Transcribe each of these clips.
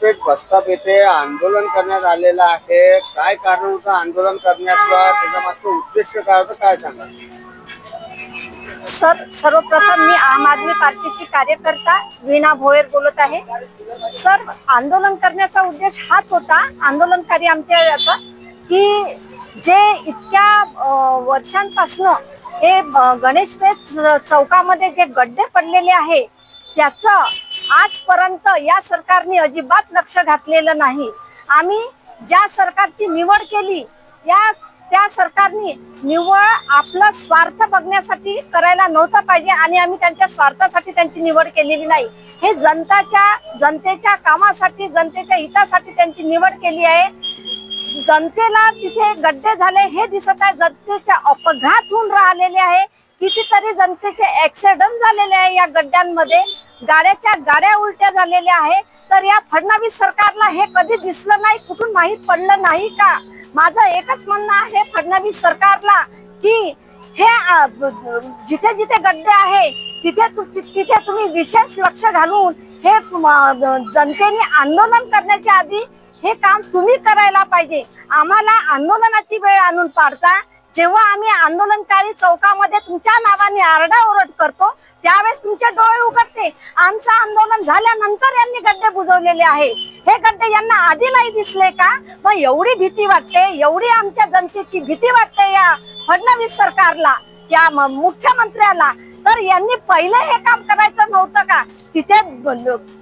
पेठ bus stop येथे आंदोलन करण्यात आलेलं आहे। काय कारण होतं आंदोलन करण्याचा, त्याचा मागचा उद्देश काय होता, काय सांगा? सर्वप्रथम मी आम आदमी पार्टीची कार्यकर्ता वीणा भोयर बोलत आहे। सर, आंदोलन करण्याचा उद्देश हाच होता, आंदोलनकारी आमच्या याचा, की जे इतक्या वर्षांपासून हे गणेश पेठ चौकामध्ये जे गड्डे पडलेले आहे त्याचं आजपर्यंत या सरकारने अजिबात लक्ष घातलेलं नाही। आम्ही ज्या सरकारची निवड केली त्या सरकारने निवड आपला स्वार्थ बघण्यासाठी करायला नव्हता पाहिजे आणि आम्ही त्यांच्या स्वार्थासाठी त्यांची निवड केलेली नाही। हे जनतेच्या कामासाठी, जनतेच्या हितासाठी त्यांची निवड केली आहे। जनतेला तिथे गड्डे झाले हे दिसत आहे, जनतेचे अपघात होऊन राहिलेले आहे, कितीतरी जनतेचे ऍक्सिडेंट झालेले आहे, या गड्ड्यांमध्ये गाड्या उलट्या झालेल्या आहे। तर या फडणवीस सरकारला हे कधी दिसलं नाही, कुठून माहित पडलं नाही का? माझं एकच म्हणणं आहे फडणवीस सरकारला की हे जिथे जिथे गड्डे आहे तिथे तुम्ही विशेष लक्ष घालून हे जनतेने आंदोलन करण्याच्या आधी हे काम तुम्ही करायला पाहिजे। आम्हाला आंदोलनाची वेळ आणून पाडता, जेव्हा आम्ही आंदोलनकारी चौकामध्ये तुमच्या नावाने आरडाओरड करतो त्यावेळेस तुमचे डोळे उघडते। आमचं आंदोलन झाल्यानंतर यांनी गड्डे बुजवलेले आहे। हे गड्डे यांना आधी नाही दिसले का? मग एवढी भीती वाटते, एवढी आमच्या जनतेची भीती वाटते या फडणवीस सरकारला, या मुख्यमंत्र्याला, तर यांनी पहिले हे काम करायचं नव्हतं का? तिथे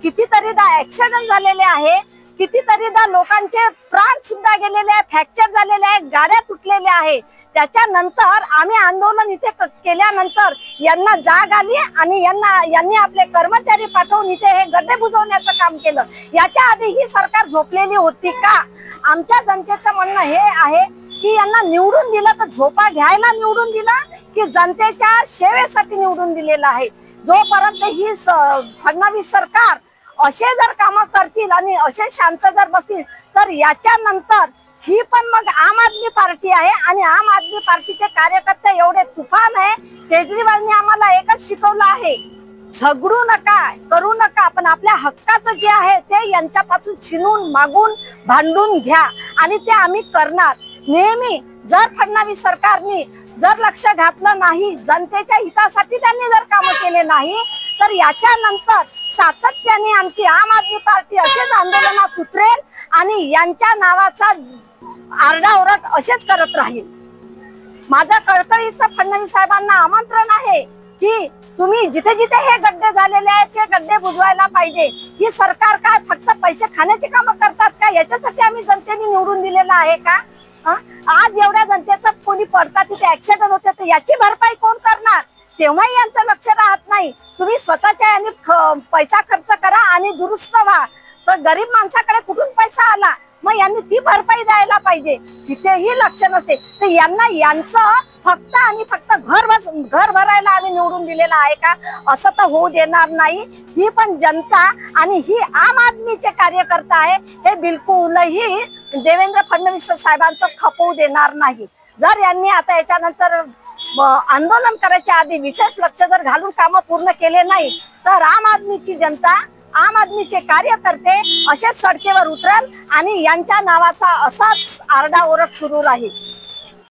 कितीतरीदा ऍक्सिडेंट झालेले आहे, कितीतरीदा लोकांचे प्राण सुद्धा गेलेले आहे, फ्रॅक्चर झालेले आहे, गाड्या तुटलेल्या आहे। त्याच्यानंतर आम्ही आंदोलन इथे केल्यानंतर यांना जाग आली आणि यांनी आपले कर्मचारी पाठवून इथे हे गड्डे बुजवण्याचं काम केलं। याच्या आधी ही सरकार झोपलेली होती का? आमच्या जनतेचं म्हणणं हे आहे की यांना निवडून दिलं तर झोपा घ्यायला निवडून दिलं की जनतेच्या सेवेसाठी निवडून दिलेलं आहे? जोपर्यंत ही फडणवीस सरकार असे जर काम करतील आणि असे शांत जर बसतील तर याच्यानंतर ही पण मग आम आदमी पार्टी आहे आणि आम आदमी पार्टीचे कार्यकर्ते एवढे तुफान आहे। केजरीवालने आम्हाला एकच शिकवलं आहे, झगडू नका, करू नका, पण आपल्या हक्काचं जे आहे ते यांच्यापासून छिनून मागून भांडून घ्या आणि ते आम्ही करणार। नेहमी जर फडणवीस सरकारने जर लक्ष घातलं नाही, जनतेच्या हितासाठी त्यांनी जर काम केले नाही तर याच्यानंतर सातत्याने आमची आम आदमी पार्टी असेच आंदोलनात उतरेल आणि यांच्या नावाचा आरडाओरड असेच करत राहील। माझं कळकळीचं फडणवीस साहेबांना आमंत्रण आहे की तुम्ही जिथे जिथे हे गड्डे झालेले आहेत ते गड्डे बुजवायला पाहिजे। ही सरकार काय फक्त पैसे खाण्याची कामं करतात का? याच्यासाठी आम्ही जनतेने निवडून दिलेलं आहे का? आज एवढ्या जनतेचं कोणी पडतात, तिथे ऍक्सिडेंट होते, तर याची भरपाई कोण करणार? तेव्हाही यांचं लक्ष राहत नाही। तुम्ही स्वतःच्या याने पैसा खर्च करा आणि दुरुस्त व्हा, तर गरीब माणसाकडे कुठून पैसा आला? मग यांनी ती भरपाई द्यायला पाहिजे, तिथेही लक्ष नसते। तर यांना यांचं फक्त आणि फक्त घर भरायला आम्ही निवडून दिलेलं आहे का? असं तर होऊ देणार नाही। ही पण जनता आणि ही आम आदमीचे कार्यकर्ता आहे, हे बिलकुलही देवेंद्र फडणवीस साहेबांचं खपवू देणार नाही। जर यांनी आता याच्यानंतर आंदोलन करायच्या आधी विशेष लक्ष जर घालून कामं पूर्ण केले नाही तर आम आदमीची जनता, आम आदमीचे कार्यकर्ते असेच सडकेवर उतरल आणि यांच्या नावाचा असाच आरडाओरड सुरू राहील।